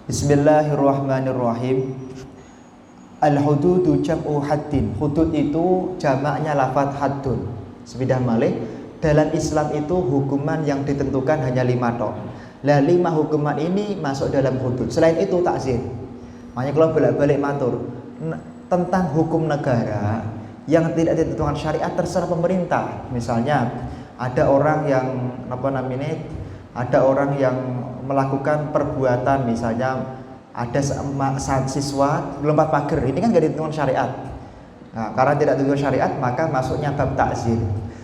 Bismillahirrahmanirrahim. Al-hududu jam'u haddin. Hudud itu jamaknya lafadz haddun. Sepidah malih, dalam Islam itu hukuman yang ditentukan hanya 5 tok. Lah 5 hukuman ini masuk dalam hudud. Selain itu takzir. Makanya kalau bolak-balik matur tentang hukum negara yang tidak ditentukan syariat terserah pemerintah. Misalnya ada orang yang melakukan perbuatan, misalnya ada siswa lompat pagar, ini kan gak ditentukan syariat. Nah, karena tidak ditentukan syariat maka masuknya bab takzir.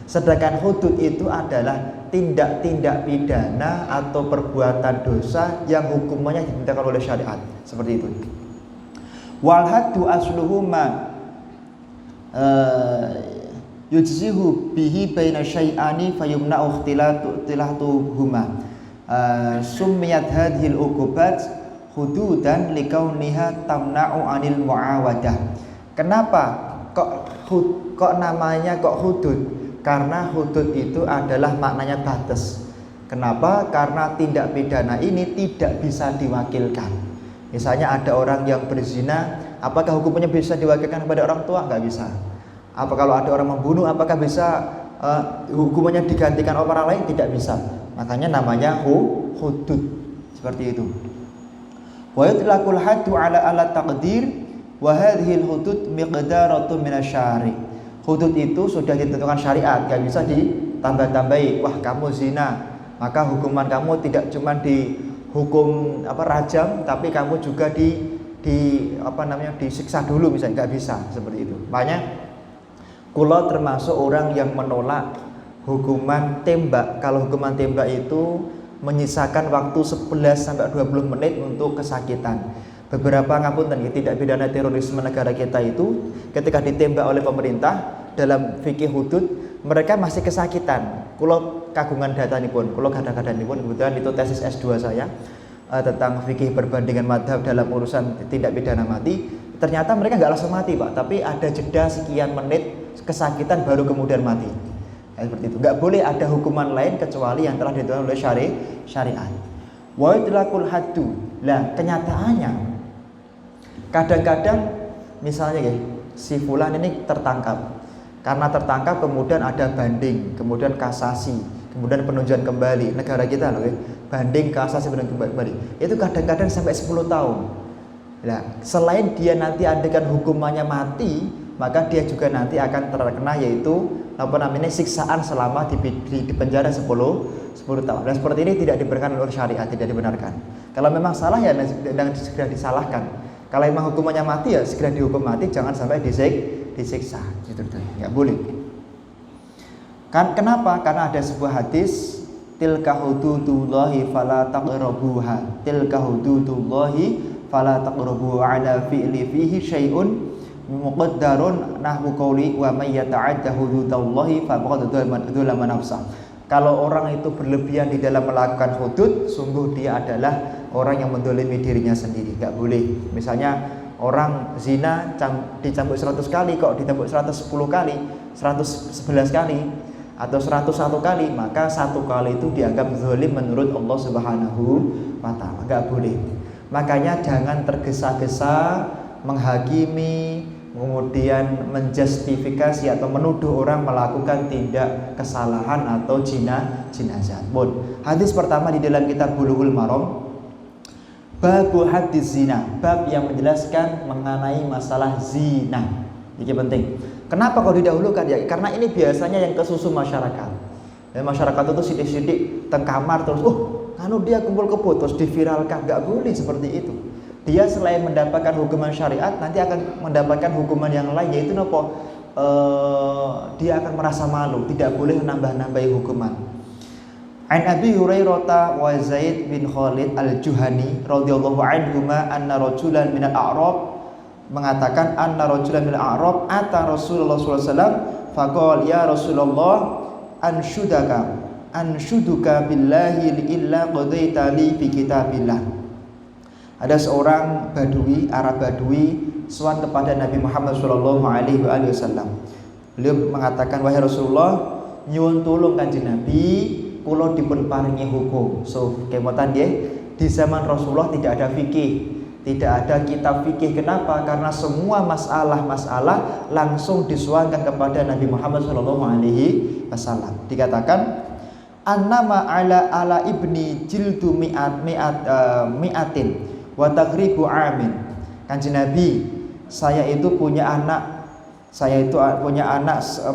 Sedangkan hudud itu adalah tindak-tindak pidana atau perbuatan dosa yang hukumannya ditentukan oleh syariat. Seperti itu. Wal haddu asluhu ma yujzihu bihi baina syai'ani fayumna'u ikhtilatuhuma. Summiyat hadhil uqubat hududan likauniha tamna'u 'anil mu'awadah. Kenapa kok namanya hudud? Karena hudud itu adalah maknanya batas. Kenapa? Karena tindak pidana ini tidak bisa diwakilkan. Misalnya ada orang yang berzina, apakah hukumannya bisa diwakilkan kepada orang tua? Nggak bisa. Apa kalau ada orang membunuh, apakah bisa hukumannya digantikan oleh orang lain? Tidak bisa. Makanya namanya hudud. Seperti itu. Wa yutlaqul haddu ala taqdir wa hadhihi al-hudud miqdaratun minasyari'. Hudud itu sudah ditentukan syariat, gak bisa ditambah-tambahi. Wah, kamu zina, maka hukuman kamu tidak cuma dihukum rajam, tapi kamu juga disiksa dulu misalnya, gak bisa seperti itu. Makanya kula termasuk orang yang menolak hukuman tembak. Kalau hukuman tembak itu menyisakan waktu 11-20 menit untuk kesakitan. Beberapa ngapunten tidak pidana terorisme negara kita itu ketika ditembak oleh pemerintah dalam fikih hudud mereka masih kesakitan. Kula kagungan datanipun, kula kadang-kadangipun kebetulan itu tesis S2 saya tentang fikih perbandingan madhab dalam urusan tindak pidana mati. Ternyata mereka nggak langsung mati, Pak, tapi ada jeda sekian menit kesakitan baru kemudian mati. Seperti itu. Nggak boleh ada hukuman lain kecuali yang telah ditentukan oleh syariat. Wa itlaqul haddu. Lah, kenyataannya kadang-kadang misalnya si fulan ini tertangkap. Karena tertangkap kemudian ada banding, kemudian kasasi, kemudian penunjukan kembali. Negara kita loh, banding, kasasi, penunjukan kembali. Itu kadang-kadang sampai 10 tahun. Nah, selain dia nanti adegan hukumannya mati, maka dia juga nanti akan terkena yaitu siksaan selama di penjara 10 tahun. Dan seperti ini tidak dibenarkan oleh syariat, tidak dibenarkan. Kalau memang salah ya dan segera disalahkan. Kalau memang hukumannya mati ya segera dihukum mati, jangan sampai disiksa. Gitu, nggak boleh. Kan kenapa? Karena ada sebuah hadis, tilka hududullahi fala taqrabuha. Tilka hududullahi fala taqrabu ala fi'li fihi syai'un muqaddarun nahwu qauli wa may yata'adda hududallahi faqad dzalama nafsah. Kalau orang itu berlebihan di dalam melakukan hudud, sungguh dia adalah orang yang mendolimi dirinya sendiri. Enggak boleh. Misalnya orang zina dicambuk 100 kali, kok ditambuk 110 kali, 111 kali atau 101 kali, maka 1 kali itu dianggap zalim menurut Allah Subhanahu wa taala. Enggak boleh. Makanya jangan tergesa-gesa menghakimi, kemudian menjustifikasi atau menuduh orang melakukan tindak kesalahan atau jinazah. Hadis pertama di dalam kitab Bulughul Maram, babu hadis zina, bab yang menjelaskan mengenai masalah zina. Ini penting. Kenapa kau didahulukan ya? Karena ini biasanya yang kesusu masyarakat. Dan masyarakat itu sidik-sidik teng kamar terus, dia kumpul kebo terus diviralkan. Gak boleh seperti itu. Dia selain mendapatkan hukuman syariat, nanti akan mendapatkan hukuman yang lain, yaitu dia akan merasa malu, tidak boleh menambah-nambahi hukuman. An Abi Hurairah wa Zaid bin Khalid al-Juhani radhiyallahu anhuma anna rajulan minal a'rab mengatakan anna rajulan minal a'rab ata Rasulullah sallallahu alaihi wasallam faqala ya Rasulullah anshuduka billahi illa qadaita li fi kitabillah. Ada seorang Badui, Arab Badui, sowan kepada Nabi Muhammad sallallahu alaihi wasallam. Beliau mengatakan, wahai Rasulullah, nyuwun tulung Kanjeng Nabi, kula dipun paringi hukum. So, kemotan nggih, di zaman Rasulullah tidak ada fikih, tidak ada kitab fikih. Kenapa? Karena semua masalah-masalah langsung disuangkan kepada Nabi Muhammad SAW. Dikatakan annama ala ibni jildu mi'atin wa taghribu amin. Kanjeng Nabi, saya itu punya anak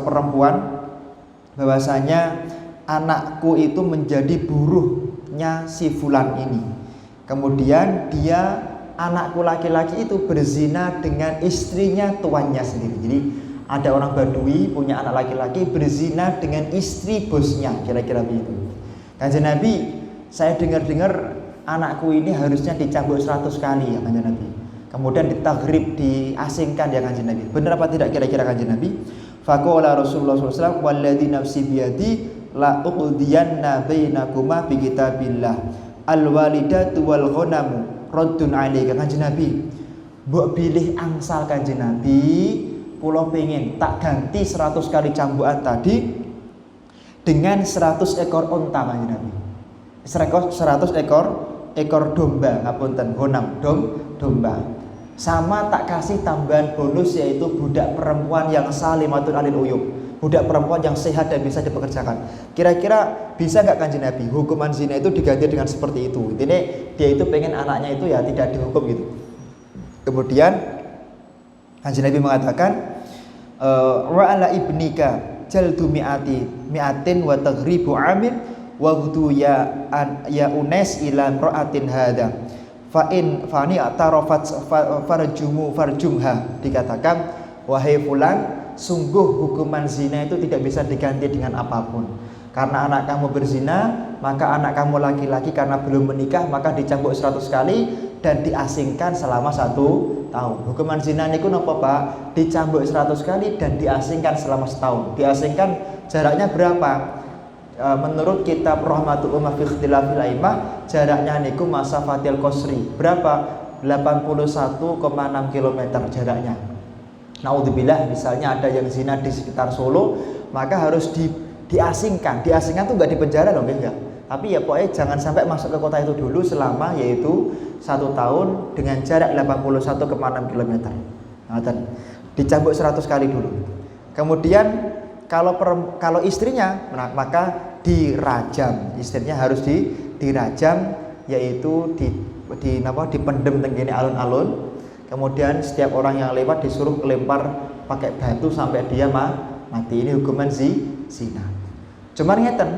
perempuan, bahwasanya anakku itu menjadi buruhnya si fulan ini. Kemudian anakku laki-laki itu berzina dengan istrinya tuannya sendiri. Jadi ada orang Badui punya anak laki-laki berzina dengan istri bosnya, kira-kira begitu. Kanjeng Nabi, saya dengar-dengar anakku ini harusnya dicambuk 100 kali ya Kanjeng Nabi. Kemudian ditaghrib, diasingkan ya Kanjeng Nabi. Benar apa tidak kira-kira Kanjeng Nabi? Faqala Rasulullah SAW, walladzi nafsi biyadi la uqdiyanna bainakuma bi kitabillah al-walidatu wal ghanamu raddun alaika. Kanjeng Nabi, mbok pilih angsal Kanjeng Nabi, kula pengen tak ganti 100 kali cambukan tadi dengan 100 ekor unta Kanjeng Nabi. 100 ekor domba, ngapunten, ghanam, domba. Sama tak kasih tambahan bonus, yaitu budak perempuan yang salimatun alil uyub, budak perempuan yang sehat dan bisa dipekerjakan. Kira-kira bisa nggak Kanjeng Nabi hukuman zina itu diganti dengan seperti itu? Ini dia itu pengen anaknya itu ya tidak dihukum gitu. Kemudian Kanjeng Nabi mengatakan wa ala ibnika jaldu mi'atin wa taghribu amin wa hudu ya unes ila imra'atin hada fani atarafat farjumha. Dikatakan, wahai fulan, sungguh hukuman zina itu tidak bisa diganti dengan apapun. Karena anak kamu berzina, maka anak kamu laki-laki karena belum menikah maka dicambuk 100 kali dan diasingkan selama 1 tahun. Hukuman zina niku napa Pak? Dicambuk 100 kali dan diasingkan selama setahun. Diasingkan jaraknya berapa? Menurut kitab Rahmatul Ummah fi Ikhtilafil A'immah, jaraknya niku masafatil qasri. Berapa? 81,6 km jaraknya. Naudzubillah, misalnya ada yang zina di sekitar Solo, maka harus diasingkan. Diasingkan tuh enggak di penjara loh, enggak. Tapi ya pokoknya jangan sampai masuk ke kota itu dulu selama yaitu 1 tahun dengan jarak 81,6 km. Nah, dan dicambuk 100 kali dulu. Kemudian kalau istrinya, maka dirajam. Istrinya harus dirajam, yaitu dipendem tenggene alun-alun. Kemudian setiap orang yang lewat disuruh lempar pakai batu sampai dia mati. Ini hukuman zina. Cuman ngeten,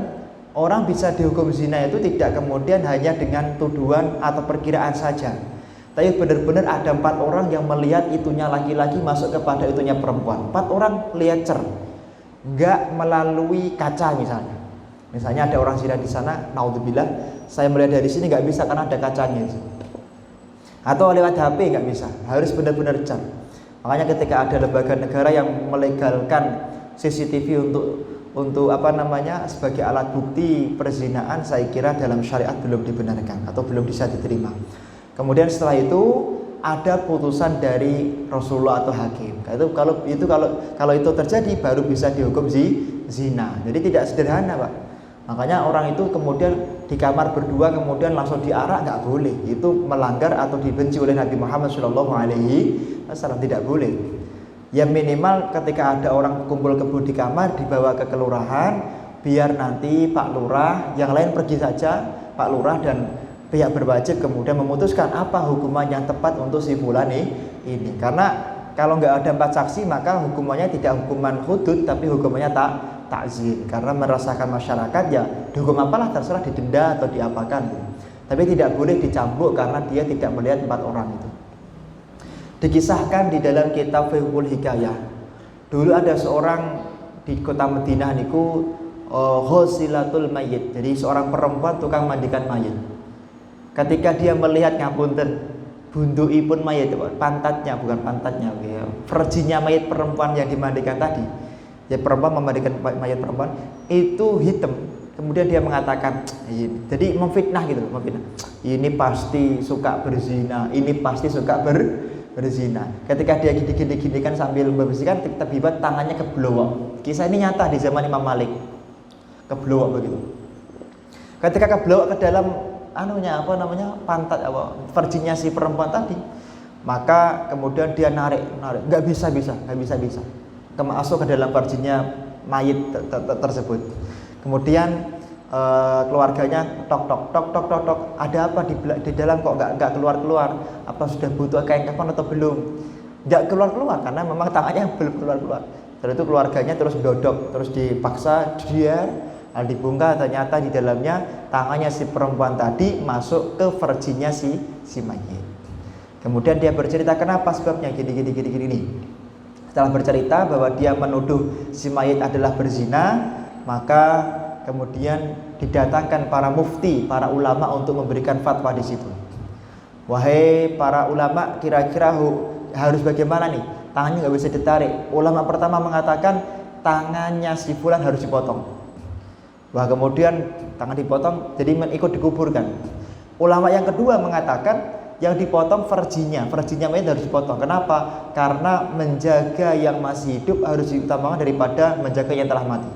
orang bisa dihukum zina itu tidak kemudian hanya dengan tuduhan atau perkiraan saja. Tapi benar-benar ada 4 orang yang melihat itunya laki-laki masuk kepada itunya perempuan. 4 orang lihat enggak melalui kaca misalnya. Misalnya ada orang zina di sana, naudzubillah, saya melihat dari sini enggak bisa karena ada kacanya. Atau lewat HP enggak bisa, harus benar-benar cer. Makanya ketika ada lembaga negara yang melegalkan CCTV untuk sebagai alat bukti perzinaan, saya kira dalam syariat belum dibenarkan atau belum bisa diterima. Kemudian setelah itu ada putusan dari Rasulullah atau hakim. Kalau itu terjadi baru bisa dihukum zina. Jadi tidak sederhana, Pak. Makanya orang itu kemudian di kamar berdua kemudian langsung diarak, nggak boleh. Itu melanggar atau dibenci oleh Nabi Muhammad SAW. Tidak boleh. Ya minimal ketika ada orang kumpul kebo di kamar dibawa ke kelurahan, biar nanti Pak Lurah, yang lain pergi saja, Pak Lurah dan pihak berwajib kemudian memutuskan apa hukuman yang tepat untuk si fulan ini. Karena kalau nggak ada 4 saksi maka hukumannya tidak hukuman hudud tapi hukumannya takzir. Karena merasakan masyarakat ya dihukum apalah, terserah, didenda atau diapakan. Tapi tidak boleh dicambuk karena dia tidak melihat 4 orang itu. Dikisahkan di dalam kitab Fiqhul Hikayah, dulu ada seorang di kota Madinah niku ghasilatul mayyit. Jadi seorang perempuan tukang mandikan mayit. Ketika dia melihat ngapunten bunduipun mayit, pantatnya, bukan pantatnya, verjinya mayit perempuan yang dimandikan tadi, ya perempuan memandikan mayit perempuan itu hitam. Kemudian dia mengatakan, jadi memfitnah gitu, memfitnah. Ini pasti suka berzina, ini pasti suka berzina. Ketika dia gini-gini kan sambil membersihkan, tiba-tiba tangannya keblowok. Kisah ini nyata di zaman Imam Malik. Keblowok begitu. Ketika keblowok ke dalam anunya apa namanya pantat apa virginnya si perempuan tadi, maka kemudian dia narik, nggak bisa, masuk ke dalam virginnya mayit tersebut. Kemudian keluarganya tok, ada apa di dalam kok nggak keluar, apa sudah butuh kain kafan atau belum? Nggak keluar karena memang tangannya belum keluar. Setelah itu keluarganya terus dodok, terus dipaksa dia dibungkah, ternyata di dalamnya tangannya si perempuan tadi masuk ke virginnya si mayit. Kemudian dia bercerita kenapa sebabnya gini. Setelah bercerita bahwa dia menuduh si mayit adalah berzina, maka kemudian didatangkan para mufti, para ulama untuk memberikan fatwa di situ. Wahai para ulama, kira-kira harus bagaimana nih? Tangannya nggak bisa ditarik. Ulama pertama mengatakan tangannya si fulan harus dipotong. Wah, kemudian tangan dipotong, jadi ikut dikuburkan. Ulama yang kedua mengatakan yang dipotong virginnya mayit harus dipotong. Kenapa? Karena menjaga yang masih hidup harus diutamakan daripada menjaga yang telah mati.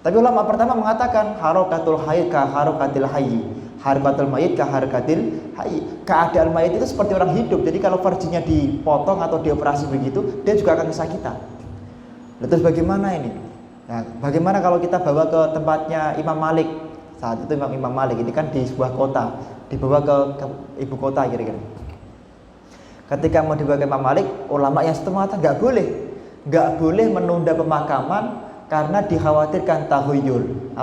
Tapi ulama pertama mengatakan harokatul hayy ka harokatil hayy, harakatul mayit ka harakatil hayy. Keadaan mayit itu seperti orang hidup. Jadi kalau virginnya dipotong atau dioperasi begitu, dia juga akan kesakitan. Terus bagaimana ini? Nah, bagaimana kalau kita bawa ke tempatnya Imam Malik? Saat itu Imam Malik ini kan di sebuah kota, dibawa ke ibu kota kira-kira. Ketika mau dibawa ke Imam Malik, ulama yang setempat nggak boleh menunda pemakaman karena dikhawatirkan tahuyul,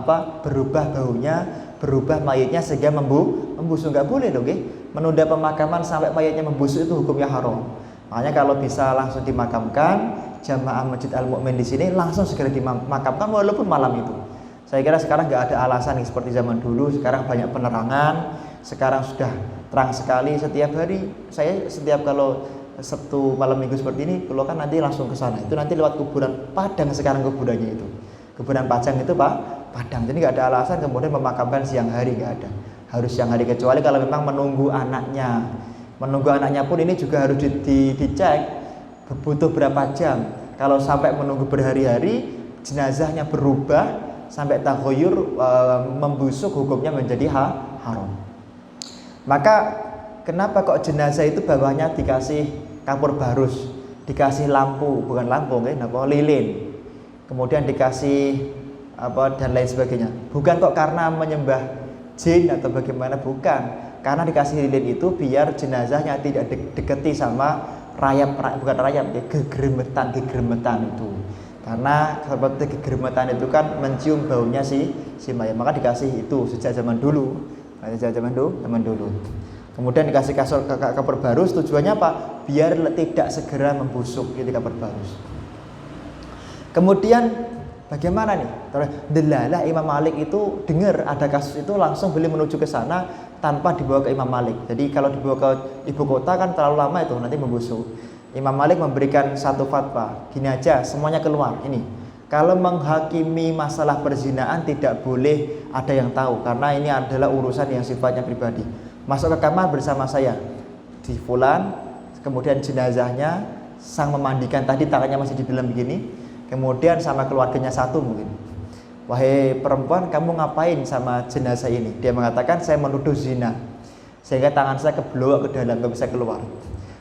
berubah baunya, berubah mayitnya sehingga membusuk. Nggak boleh loh, menunda pemakaman sampai mayitnya membusuk itu hukumnya haram. Makanya kalau bisa langsung dimakamkan, jamaah Masjid Al-Mu'min di sini langsung segera dimakamkan walaupun malam itu. Saya kira sekarang nggak ada alasan nih seperti zaman dulu. Sekarang banyak penerangan, sekarang sudah terang sekali. Setiap hari saya kalau Sabtu malam minggu seperti ini, kalau kan nanti langsung ke sana. Itu nanti lewat kuburan Padang sekarang kuburannya itu. Kuburan Padang itu Padang. Jadi nggak ada alasan kemudian memakamkan siang hari, nggak ada. Harus siang hari kecuali kalau memang menunggu anaknya. Menunggu anaknya pun ini juga harus dicek butuh berapa jam. Kalau sampai menunggu berhari-hari, jenazahnya berubah sampai taghayur membusuk, hukumnya menjadi haram. Maka kenapa kok jenazah itu bawahnya dikasih kapur barus, dikasih lampu, bukan lampu, lilin, kemudian dikasih dan lain sebagainya? Bukan kok karena menyembah jin atau bagaimana, bukan. Karena dikasih lilin itu biar jenazahnya tidak deketi sama gegermetan itu. Karena seperti gegermetan itu kan mencium baunya si mayat, maka dikasih itu sejak zaman dulu. Kemudian dikasih kapur barus, tujuannya apa? Biar tidak segera membusuk gitu kapur barus. Kemudian bagaimana nih? Delalah Imam Malik itu dengar ada kasus itu, langsung beliau menuju ke sana tanpa dibawa ke Imam Malik. Jadi kalau dibawa ke ibu kota kan terlalu lama itu, nanti membusuk. Imam Malik memberikan satu fatwa, gini aja, semuanya keluar. Ini kalau menghakimi masalah perzinaan tidak boleh ada yang tahu, karena ini adalah urusan yang sifatnya pribadi. Masuk ke kamar bersama saya di fulan, kemudian jenazahnya sang memandikan tadi tangannya masih di dalam begini, kemudian sama keluarganya satu mungkin. Wahai perempuan, kamu ngapain sama jenazah ini? Dia mengatakan saya menuduh zina, sehingga tangan saya keblowak ke dalam, nggak bisa keluar.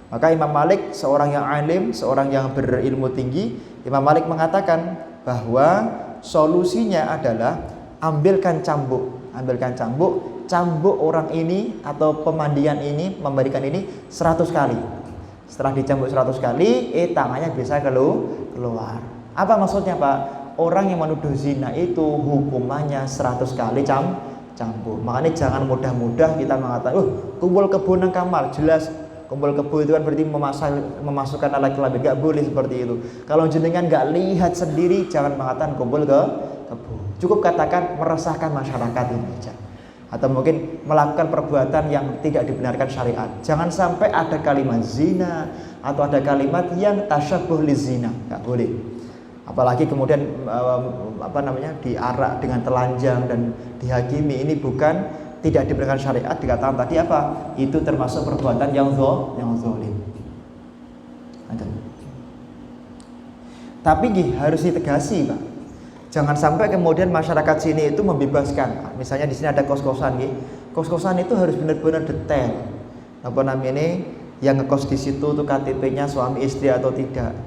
Maka Imam Malik, seorang yang alim, seorang yang berilmu tinggi, Imam Malik mengatakan bahwa solusinya adalah ambilkan cambuk orang ini atau pemandian ini, memberikan ini 100 kali. Setelah dicambuk 100 kali, tangannya bisa keluar. Apa maksudnya, Pak? Orang yang menuduh zina itu hukumannya 100 kali cambuk. Makanya jangan mudah-mudah kita mengatakan, kumpul kebo nang kamar, jelas kumpul kebo itu kan berarti memasukkan alat kelamin. Gak boleh seperti itu. Kalau jenengan gak lihat sendiri, jangan mengatakan kumpul ke kebo. Cukup katakan meresahkan masyarakat ini aja. Atau mungkin melakukan perbuatan yang tidak dibenarkan syariat. Jangan sampai ada kalimat zina atau ada kalimat yang tasyabuh li zina. Gak boleh. Apalagi kemudian diarak dengan telanjang dan dihakimi, ini bukan tidak dibenarkan syariat. Dikatakan tadi apa? Itu termasuk perbuatan yang zalim. Tapi harus ditegasi, Pak. Jangan sampai kemudian masyarakat sini itu membebaskan. Misalnya di sini ada kos-kosan, Kos-kosan itu harus benar-benar detail. Apa namanya? Yang ngekos di situ tuh KTP-nya suami istri atau tidak.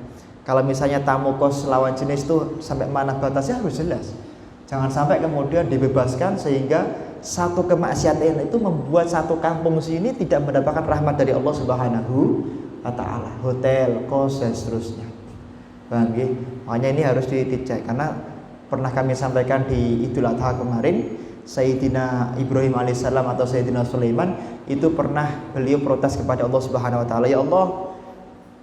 Kalau misalnya tamu kos lawan jenis tuh sampai mana batasnya harus jelas. Jangan sampai kemudian dibebaskan sehingga satu kemaksiatan itu membuat satu kampung sini tidak mendapatkan rahmat dari Allah Subhanahu wa taala. Hotel, kos dan seterusnya. Paham nggih? Makanya ini harus dicek karena pernah kami sampaikan di Idul Adha kemarin, Sayyidina Ibrahim alaihissalam atau Sayyidina Sulaiman itu pernah beliau protes kepada Allah Subhanahu wa taala, "Ya Allah,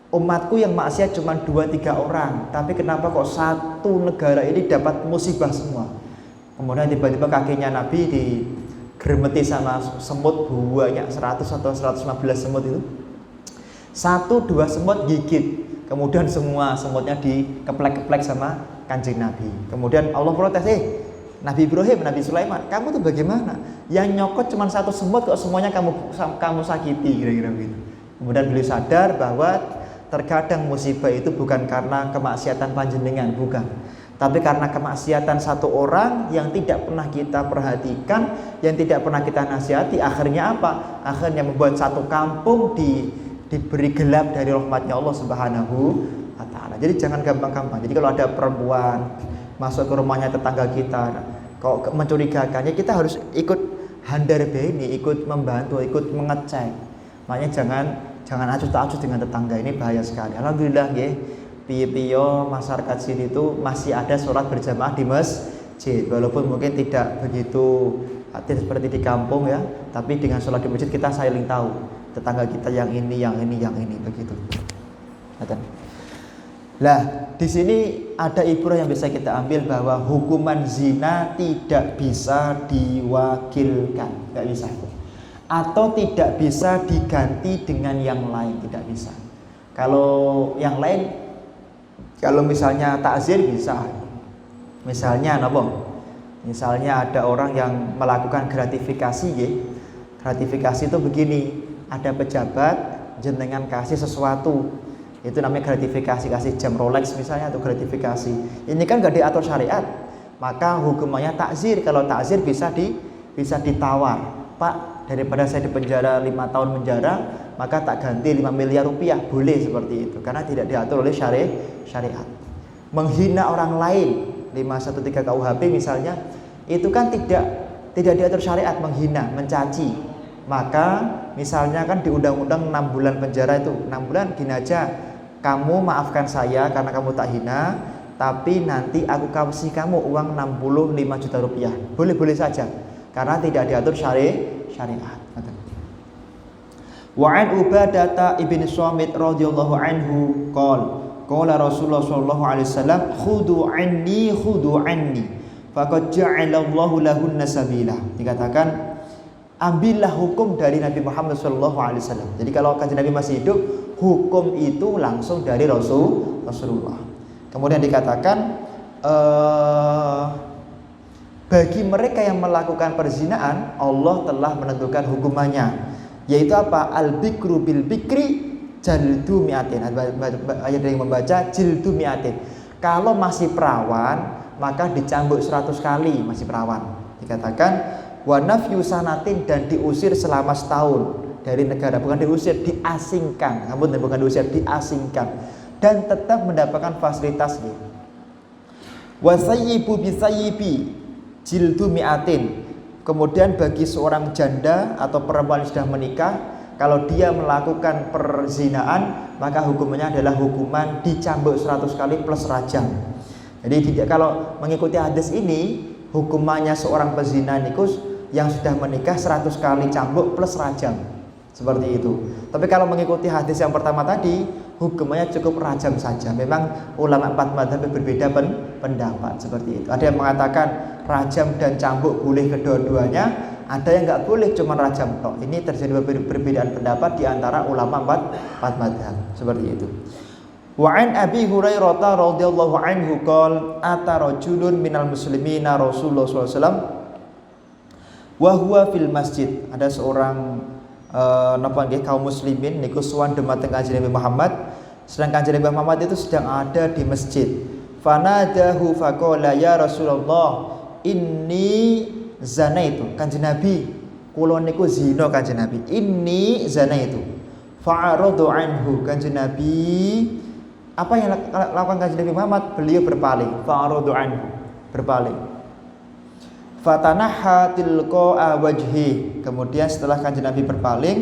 umatku yang maksiat cuma 2-3 orang, tapi kenapa kok satu negara ini dapat musibah semua?" Kemudian tiba-tiba kakinya Nabi digeremeti sama semut banyak 100 atau 115 semut itu. 1-2 semut gigit. Kemudian semua semutnya dikeplek-keplek sama Kanjeng Nabi. Kemudian Allah protes, Nabi Ibrahim, Nabi Sulaiman, kamu tuh bagaimana? Yang nyokot cuma satu semut kok semuanya kamu sakiti, kira-kira begitu. Kemudian beliau sadar bahwa terkadang musibah itu bukan karena kemaksiatan panjenengan, bukan. Tapi karena kemaksiatan satu orang yang tidak pernah kita perhatikan, yang tidak pernah kita nasihati, akhirnya apa? Akhirnya membuat satu kampung diberi gelap dari rahmatnya Allah Subhanahu wa taala. Jadi jangan gampang-gampang. Jadi kalau ada perempuan masuk ke rumahnya tetangga kita, kok mencurigakannya, kita harus ikut handar beni, ikut membantu, ikut mengecek. Makanya jangan acuh-acuh dengan tetangga, ini bahaya sekali. Alhamdulillah nggih, piye-piye masyarakat sini itu masih ada sholat berjamaah di masjid, walaupun mungkin tidak begitu aktif seperti di kampung ya, tapi dengan sholat di masjid kita saling tahu tetangga kita yang ini begitu. Lah, di sini ada ibrah yang bisa kita ambil bahwa hukuman zina tidak bisa diwakilkan, tidak bisa. Atau tidak bisa diganti dengan yang lain, tidak bisa. Kalau yang lain, kalau misalnya takzir bisa. Misalnya apa? Misalnya ada orang yang melakukan gratifikasi ya. Gratifikasi itu begini, ada pejabat jenengan kasih sesuatu. Itu namanya gratifikasi, kasih jam Rolex misalnya atau gratifikasi. Ini kan gak diatur syariat. Maka hukumannya takzir. Kalau takzir bisa ditawar. Pak, daripada saya dipenjara 5 tahun penjara, maka tak ganti 5 miliar rupiah. Boleh seperti itu karena tidak diatur oleh syariat. Menghina orang lain 513 KUHP misalnya, itu kan tidak diatur syariat, menghina, mencaci. Maka misalnya kan di undang-undang 6 bulan penjara itu, 6 bulan gini aja, kamu maafkan saya karena kamu tak hina, tapi nanti aku kasih kamu uang 65 juta rupiah. Boleh-boleh saja karena tidak diatur syariat. Wa an Ubadah ibn Samit radhiyallahu anhu qala Rasulullah sallallahu alaihi wasallam, khudu anni faqad ja'ala Allahu lahunna sabila. Dikatakan ambillah hukum dari Nabi Muhammad SAW. Jadi kalau Kanjeng Nabi masih hidup, hukum itu langsung dari Rasulullah. Kemudian dikatakan bagi mereka yang melakukan perzinaan, Allah telah menentukan hukumannya, yaitu apa? Al-bikru bil bikri jaldu mi'atin. Ayat yang membaca jildu mi'atin. Kalau masih perawan, maka dicambuk 100 kali masih perawan. Dikatakan wa nafyu sanatin, dan diusir selama setahun dari negara, bukan diusir, diasingkan. Bukan diusir, diasingkan, dan tetap mendapatkan fasilitas gitu. Wa sayyibu bi sayyibi jildu mi'atin. Kemudian bagi seorang janda atau perempuan yang sudah menikah, kalau dia melakukan perzinaan, maka hukumannya adalah hukuman dicambuk 100 kali plus rajam. Jadi kalau mengikuti hadis ini, hukumannya seorang pezina nikus yang sudah menikah 100 kali cambuk plus rajam. Seperti itu. Tapi kalau mengikuti hadis yang pertama tadi, hukumannya cukup rajam saja. Memang ulama 4 mazhab berbeda pendapat seperti itu. Ada yang mengatakan rajam dan cambuk boleh kedua-duanya, ada yang nggak boleh cuma rajam tok. Ini terjadi perbedaan pendapat di antara ulama 4 mazhab seperti itu. Wa an Abi Hurairah radhiyallahu anhu qala ata rajulun minal muslimina Rasulullah sallallahu alaihi wasallam wa huwa fil masjid. Ada seorang kaum muslimin niku sowan dhumateng Kanjeng Nabi Muhammad, sedangkan Kanjeng Nabi Muhammad itu sedang ada di masjid. Fanadahu faqala ya Rasulullah inni zanaitu. Kanjeng Nabi kula niku zina Kanjeng Nabi. Ini zina itu. Fa'aradu anhu Kanjeng Nabi. Apa yang lakukan Kanjeng Nabi Muhammad? Beliau berpaling. Fa'aradu anhu, berpaling. Fatanaha tilqa'a wajhi. Kemudian setelah Kanjeng Nabi berpaling,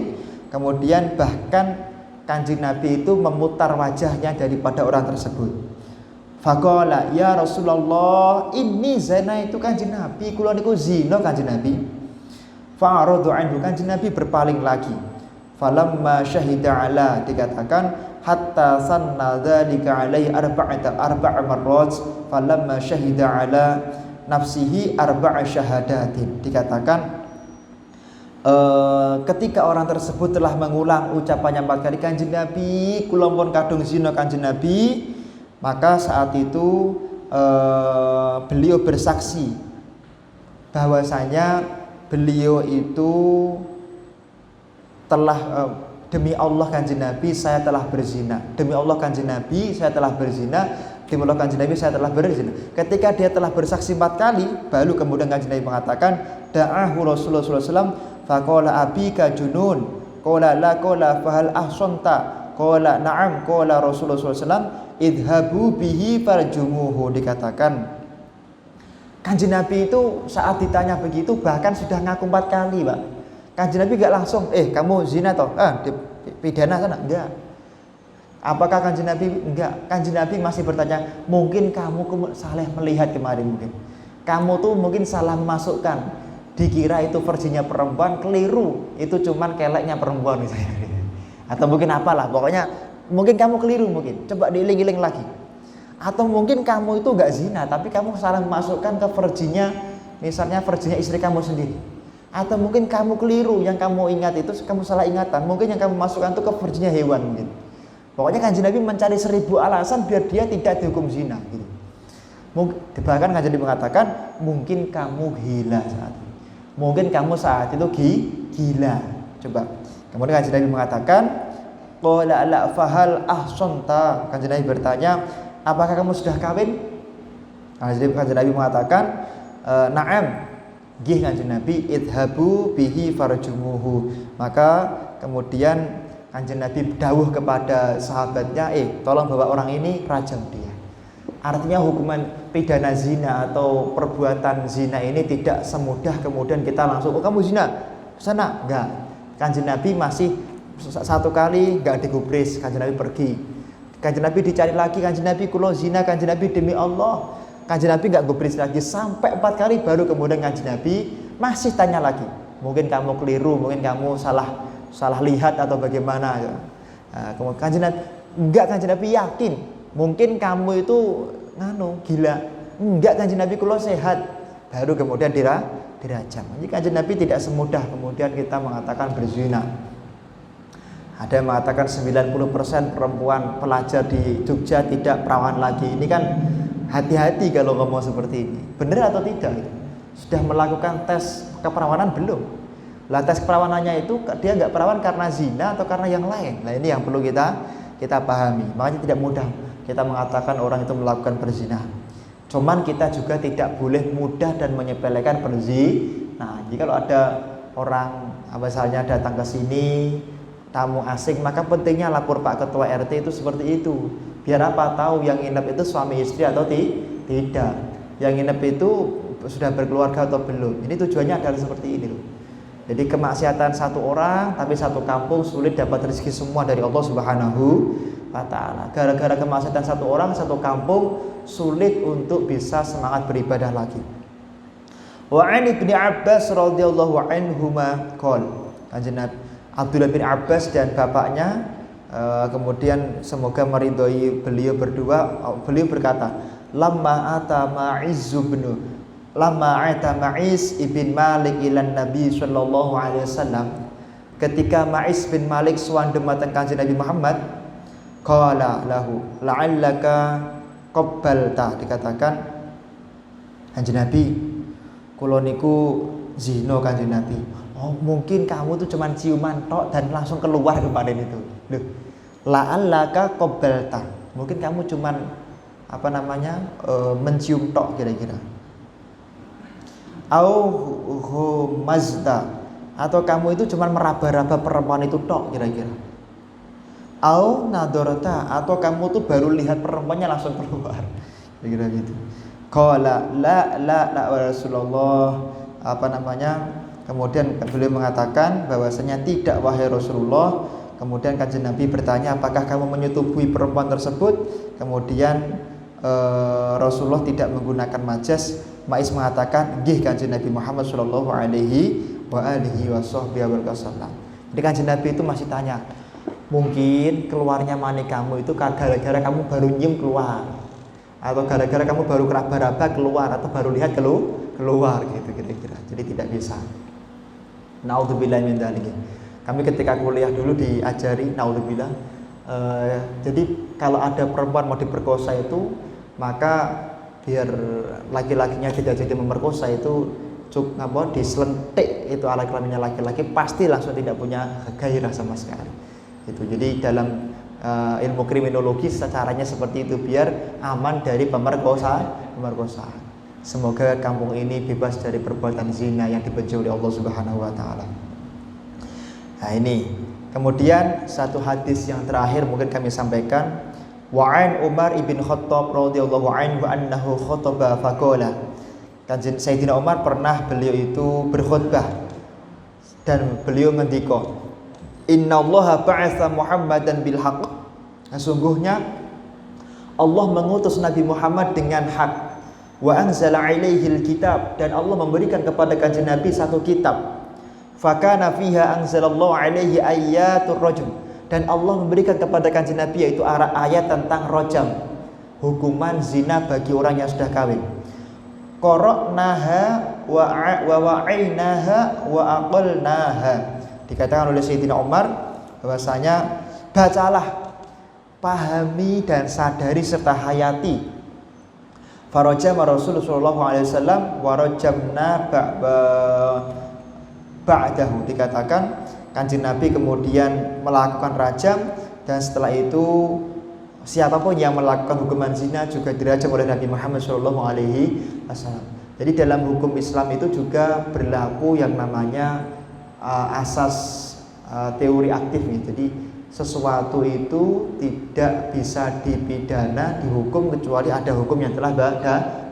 kemudian bahkan Kanjeng Nabi itu memutar wajahnya daripada orang tersebut. Faqala ya Rasulullah, ini zina itu Kanjeng Nabi, kula niku zina Kanjeng Nabi. Fa'aradu anhu, Kanjeng Nabi berpaling lagi. Falamma syahida ala, dikatakan hatta sanna dzalika alaihi arba'a marrat. Falamma syahida ala nafsihi arba'a syahadatin, dikatakan ketika orang tersebut telah mengulang ucapannya 4 kali, Kanjeng Nabi kula pun kadung zina Kanjeng Nabi, maka saat itu beliau bersaksi bahwasanya beliau itu telah demi Allah Kanjeng Nabi saya telah berzina, demi Allah Kanjeng Nabi saya telah berzina, demi Allah Kanjeng Nabi saya telah berzina. Ketika dia telah bersaksi 4 kali, baru kemudian Kanjeng Nabi mengatakan da'ahu Rasulullah SAW faqala abika junun qala la qala fahal ahsanta qala na'am qala Rasulullah SAW idhabu bihi farjumuhu. Dikatakan Kanjeng Nabi itu saat ditanya begitu bahkan sudah ngaku 4 kali, Pak. Kanjeng Nabi enggak langsung kamu zina toh, dipidana sana, enggak. Apakah Kanjeng Nabi? Enggak. Kanjeng Nabi masih bertanya, mungkin kamu salah melihat kemarin, mungkin kamu tuh mungkin salah memasukkan, dikira itu versinya perempuan, keliru, itu cuman keleknya perempuan misalnya. Atau mungkin apalah, pokoknya mungkin kamu keliru, mungkin coba diiling-iling lagi. Atau mungkin kamu itu enggak zina, tapi kamu salah memasukkan ke versinya, misalnya versinya istri kamu sendiri. Atau mungkin kamu keliru, yang kamu ingat itu kamu salah ingatan, mungkin yang kamu masukkan itu ke versinya hewan mungkin. Pokoknya Kanjeng Nabi mencari 1000 alasan biar dia tidak dihukum zina gitu. Bahkan Kanjeng Nabi mengatakan mungkin kamu gila saat itu. Mungkin kamu saat itu gila. Coba. Kemudian Kanjeng Nabi mengatakan qala la fahal ahsanta. Kanjeng Nabi bertanya, apakah kamu sudah kawin? Kanjeng Nabi mengatakan na'am. Nggih Kanjeng Nabi, idhabu bihi farjumuhu. Maka kemudian Kanjeng Nabi dawuh kepada sahabatnya, tolong bawa orang ini rajam dia. Artinya hukuman pidana zina atau perbuatan zina ini tidak semudah kemudian kita langsung, kamu zina, sana, enggak. Kanjeng Nabi masih 1 kali enggak digubris, Kanjeng Nabi pergi. Kanjeng Nabi dicari lagi, Kanjeng Nabi kula zina, Kanjeng Nabi demi Allah. Kanjeng Nabi enggak gubris lagi sampai 4 kali, baru kemudian Kanjeng Nabi masih tanya lagi. Mungkin kamu keliru, mungkin kamu salah lihat atau bagaimana. Kemudian Kanjeng Nabi yakin, mungkin kamu itu gila. Enggak, Kanjeng Nabi kula sehat. Baru kemudian dirajam. Jadi Kanjeng Nabi tidak semudah kemudian kita mengatakan berzina. Ada yang mengatakan 90% perempuan pelajar di Jogja tidak perawan lagi. Ini kan hati-hati kalau ngomong seperti ini. Benar atau tidak? Sudah melakukan tes keperawanan belum? Lah tes keperawanannya itu dia nggak perawan karena zina atau karena yang lain. Nah ini yang perlu kita pahami. Makanya tidak mudah kita mengatakan orang itu melakukan perzinahan. Cuman kita juga tidak boleh mudah dan menyepelekan perzinahan. Nah, jadi kalau ada orang misalnya datang ke sini tamu asing, maka pentingnya lapor Pak Ketua RT itu seperti itu. Biar apa? Tahu yang nginep itu suami istri atau tidak. Yang nginep itu sudah berkeluarga atau belum. Ini tujuannya adalah seperti ini loh. Jadi kemaksiatan satu orang tapi satu kampung sulit dapat rezeki semua dari Allah Subhanahu wa taala. Gara-gara kemaksiatan satu orang satu kampung sulit untuk bisa semangat beribadah lagi. Wa 'an Ibnu Abbas radhiyallahu anhuma qol. Kanjeng Abdullah bin Abbas dan bapaknya kemudian semoga meridhoi beliau berdua, beliau berkata, lamma ata Ma'iz ibn Malik ilan Nabi sallallahu alaihi wasallam, ketika Ma'iz bin Malik suwandhem mateng Kanjeng Nabi Muhammad, qala lahu la'allaka qabbalta, dikatakan Kanjeng Nabi kula niku zina Kanjeng Nabi. Oh, mungkin kamu tuh cuman ciuman tok dan langsung keluar kemarin itu. Loh, la'allaka qabbalta. Mungkin kamu cuman mencium tok kira-kira. Au mazda, atau kamu itu cuma meraba-raba perempuan itu tok kira-kira? Au nadorata, atau kamu tuh baru lihat perempuannya langsung keluar, kira-kira gitu. Qala la Rasulullah, kemudian beliau mengatakan bahwasanya tidak wahai Rasulullah. Kemudian kanjeng Nabi bertanya, apakah kamu menyetubuhi perempuan tersebut? Kemudian Rasulullah tidak menggunakan majas. Maiz mengatakan, nggih kanjeng Nabi Muhammad sallallahu alaihi wasallam. Jadi kanjeng Nabi itu masih tanya, mungkin keluarnya mani kamu itu gara-gara kamu baru nyium keluar, atau gara-gara kamu baru keraba-raba keluar, atau baru lihat keluar gitu kira-kira. Jadi tidak bisa. Naudzubillah min dzalik. Kami ketika kuliah dulu diajari naudzubillah. Jadi kalau ada perempuan mau diperkosa itu, maka biar laki-lakinya tidak jadi memerkosa itu diselentik itu alat kelaminnya laki-laki, pasti langsung tidak punya gairah sama sekali. Itu jadi dalam ilmu kriminologi caranya seperti itu biar aman dari pemerkosaan. Semoga kampung ini bebas dari perbuatan zina yang dibenci oleh Allah Subhanahu wa taala. Nah, ini. Kemudian satu hadis yang terakhir mungkin kami sampaikan, wa'an Umar ibn Khattab radhiyallahu anhu annahu khataba faqala. Kanjeng Sayyidina Umar pernah beliau itu berkhutbah dan beliau ngendika, innallaha ba'atsa Muhammadan bil haqq. Sesungguhnya Allah mengutus Nabi Muhammad dengan hak. Wa anzala alaihil kitab, dan Allah memberikan kepada kanjeng Nabi satu kitab. Fakana fiha anzalallahu alaihi ayatul rajm, dan Allah memberikan kepada kanjeng Nabi yaitu ayat tentang rajam, hukuman zina bagi orang yang sudah kawin. Qara'naha wa wa'ainaha wa aqalnaha. Dikatakan oleh Sayyidina Umar bahwasanya bacalah, pahami dan sadari serta hayati. Farajama Rasulullah sallallahu alaihi wasallam wa rajamna ba'dahu. Dikatakan kanjeng Nabi kemudian melakukan rajam, dan setelah itu siapapun yang melakukan hukuman zina juga dirajam oleh Nabi Muhammad sallallahu alaihi wasallam. Jadi dalam hukum Islam itu juga berlaku yang namanya asas teori aktif nih. Jadi sesuatu itu tidak bisa dipidana, dihukum kecuali ada hukum yang telah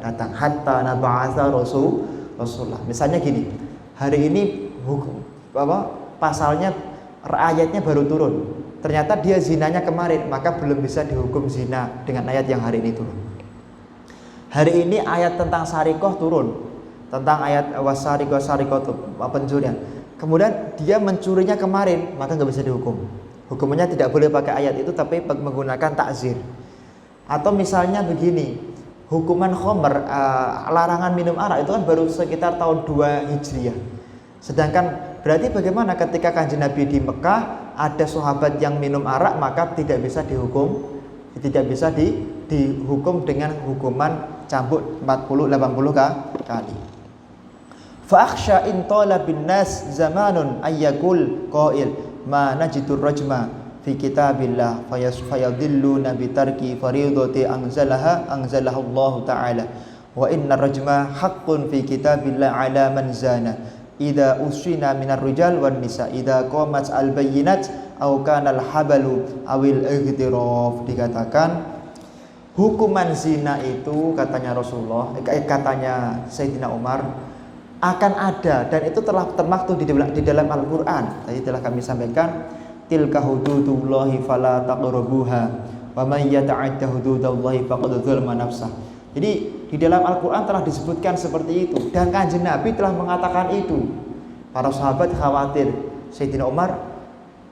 datang. Hatta nab'atsa Rasulullah. Misalnya gini, hari ini hukum pasalnya ayatnya baru turun. Ternyata dia zinanya kemarin, maka belum bisa dihukum zina dengan ayat yang hari ini turun. Hari ini ayat tentang sarikoh turun, tentang ayat wasarikoh pencurian. Kemudian dia mencurinya kemarin, maka nggak bisa dihukum. Hukumannya tidak boleh pakai ayat itu, tapi menggunakan takzir. Atau misalnya begini, hukuman khomer, larangan minum arak itu kan baru sekitar tahun 2 Hijriah. Sedangkan berarti bagaimana ketika kanjeng Nabi di Mekah ada sahabat yang minum arak, maka tidak bisa dihukum, dihukum dengan hukuman cambuk 80 kali. Fa akhsha in tala bin nas zamanun ayyakul qail ma najidur rajma fi kitabillah fayadilluna bi tarki fariidati anzalaha Allah taala wa inna rajma haqqun fi kitabillah ala man zana idza usina minar rijal wan nisa idza qamat al bayyinat aw kana al habalu awil igtiraf. Dikatakan hukuman zina itu katanya Rasulullah, katanya Sayyidina Umar, akan ada, dan itu telah termaktub di dalam Al-Qur'an. Tadi telah kami sampaikan, tilka hududullahi fala taqrabuha wa man yata'adda hududallahi faqad dzalama nafsah. Jadi di dalam Al-Qur'an telah disebutkan seperti itu, dan kanjeng Nabi telah mengatakan itu. Para sahabat khawatir. Sayyidina Umar,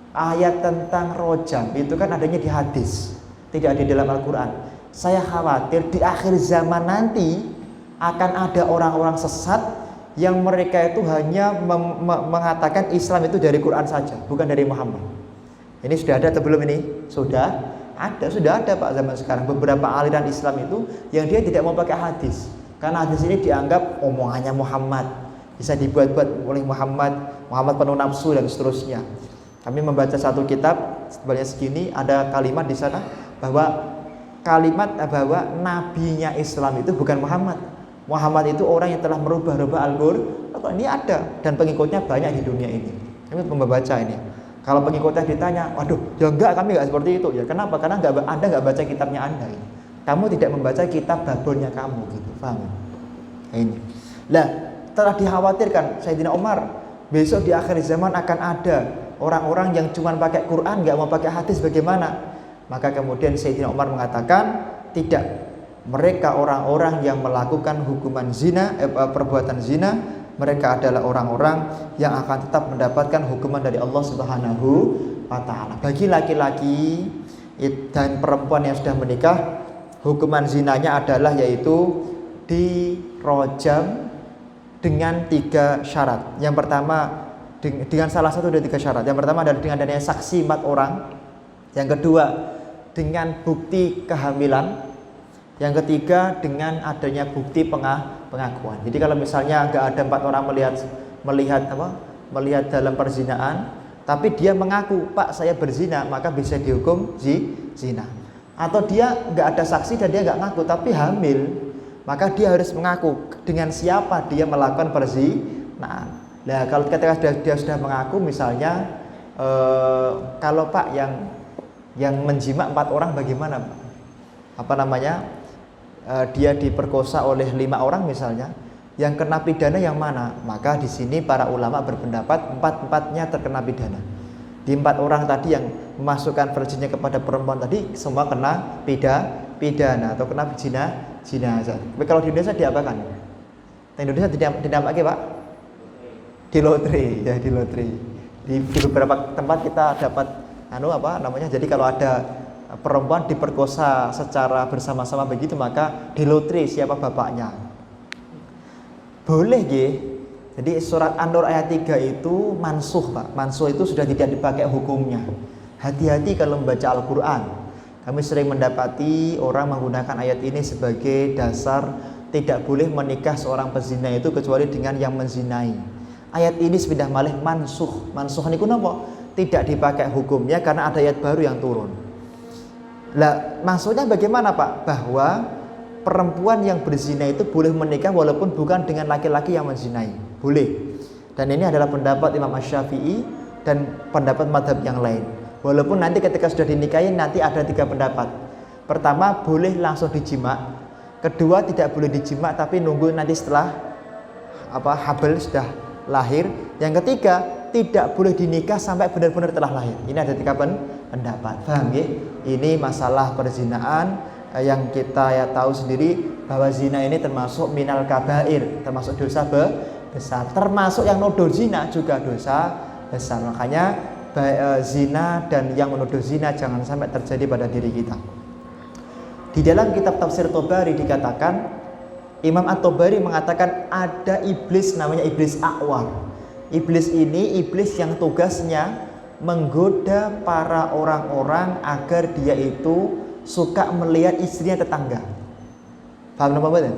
ayat tentang rojam itu kan adanya di hadis, tidak di dalam Al-Qur'an. Saya khawatir di akhir zaman nanti akan ada orang-orang sesat yang mereka itu hanya mengatakan Islam itu dari Quran saja, bukan dari Muhammad. Ini sudah ada atau belum ini? Sudah ada Pak zaman sekarang. Beberapa aliran Islam itu yang dia tidak mau pakai hadis, karena hadis ini dianggap omongannya Muhammad, bisa dibuat-buat oleh Muhammad penuh nafsu dan seterusnya. Kami membaca satu kitab sebenarnya segini, ada kalimat di sana bahwa nabinya Islam itu bukan Muhammad. Muhammad itu orang yang telah merubah-rubah Ini ada dan pengikutnya banyak di dunia ini. Kami membaca ini. Kalau pengikutnya ditanya, waduh, ya enggak, kami enggak seperti itu. Ya kenapa? Karena Anda enggak baca kitabnya Anda. Ya. Kamu tidak membaca kitab babonnya kamu, gitu. Paham? Ini. Lah, telah dikhawatirkan Sayyidina Umar besok di akhir zaman akan ada orang-orang yang cuma pakai Quran, enggak mau pakai hadis, bagaimana? Maka kemudian Sayyidina Umar mengatakan, tidak. Mereka orang-orang yang melakukan hukuman zina, perbuatan zina, mereka adalah orang-orang yang akan tetap mendapatkan hukuman dari Allah Subhanahu wa taala. Bagi laki-laki dan perempuan yang sudah menikah, hukuman zinanya adalah yaitu dirojam dengan 3 syarat. Yang pertama dengan salah satu dari 3 syarat. Yang pertama adalah dengan adanya saksi 4 orang. Yang kedua dengan bukti kehamilan. Yang ketiga dengan adanya bukti pengakuan. Jadi kalau misalnya nggak ada 4 orang melihat dalam perzinaan, tapi dia mengaku, Pak saya berzina, maka bisa dihukum zina. Atau dia nggak ada saksi dan dia nggak ngaku tapi hamil, maka dia harus mengaku dengan siapa dia melakukan perzinaan. Nah kalau ketika dia sudah mengaku, misalnya kalau Pak yang menjima 4 orang bagaimana Pak? Dia diperkosa oleh 5 orang misalnya, yang kena pidana yang mana? Maka di sini para ulama berpendapat 4-4-nya terkena pidana. Di 4 orang tadi yang memasukkan virginnya kepada perempuan tadi semua kena pidana atau kena zina aja. Tapi kalau di Indonesia diapakan? Di Indonesia tidak pakai Pak? Di lotre, ya di lotre. Di beberapa tempat kita dapat jadi kalau ada perempuan diperkosa secara bersama-sama begitu, maka di lotre siapa bapaknya. Boleh nggih. Jadi surat An-Nur ayat 3 itu mansuh Pak. Mansuh itu sudah tidak dipakai hukumnya. Hati-hati kalau membaca Al-Quran. Kami sering mendapati orang menggunakan ayat ini sebagai dasar tidak boleh menikah seorang pezina itu kecuali dengan yang menzinai. Ayat ini sepindah malih mansuh. Mansuh niku napa? Tidak dipakai hukumnya karena ada ayat baru yang turun. Lah, maksudnya bagaimana Pak? Bahwa perempuan yang berzina itu boleh menikah walaupun bukan dengan laki-laki yang menzinai. Boleh. Dan ini adalah pendapat Imam Asy-Syafi'i dan pendapat mazhab yang lain. Walaupun nanti ketika sudah dinikahi nanti ada 3 pendapat. Pertama, boleh langsung dijima. Kedua, tidak boleh dijima tapi nunggu nanti setelah hamil sudah lahir. Yang ketiga, tidak boleh dinikah sampai benar-benar telah lahir. Ini ada 3 pendapat. Paham ya? Ini masalah perzinaan yang kita tahu sendiri bahwa zina ini termasuk minal kabair, termasuk dosa besar. Termasuk yang nuduh zina juga dosa besar. Makanya zina dan yang menuduh zina jangan sampai terjadi pada diri kita. Di dalam kitab tafsir Tobari dikatakan, Imam At-Tobari mengatakan ada iblis namanya iblis A'war. Iblis ini iblis yang tugasnya menggoda para orang-orang agar dia itu suka melihat istrinya tetangga. Paham apa betul?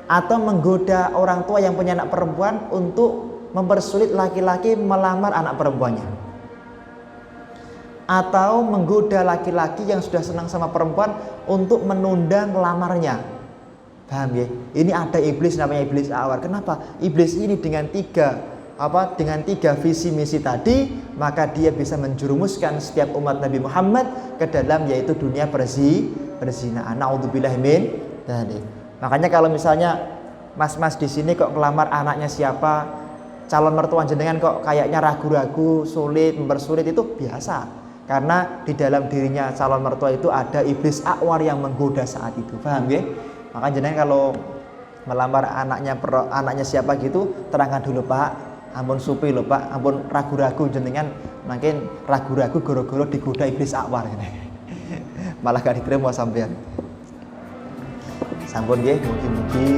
Atau menggoda orang tua yang punya anak perempuan untuk mempersulit laki-laki melamar anak perempuannya. Atau menggoda laki-laki yang sudah senang sama perempuan untuk menunda ngelamarnya. Paham ya? Ini ada iblis namanya iblis A'war. Kenapa? Iblis ini dengan tiga visi misi tadi, maka dia bisa menjerumuskan setiap umat Nabi Muhammad ke dalam yaitu dunia perzinaan. Naudzubillah min dzalik. Makanya kalau misalnya mas-mas di sini kok melamar anaknya siapa, calon mertua jenengan kok kayaknya ragu-ragu, sulit, mempersulit, itu biasa. Karena di dalam dirinya calon mertua itu ada iblis A'war yang menggoda saat itu. Paham ya? Maka jenengan kalau melamar anaknya siapa gitu, terangkan dulu Pak. Ampun supi lho Pak, ampun ragu-ragu jenengan mungkin ragu-ragu goro-goro digoda iblis A'war ini. Malah gak diterima sampean. Sampun nggih, mugi-mugi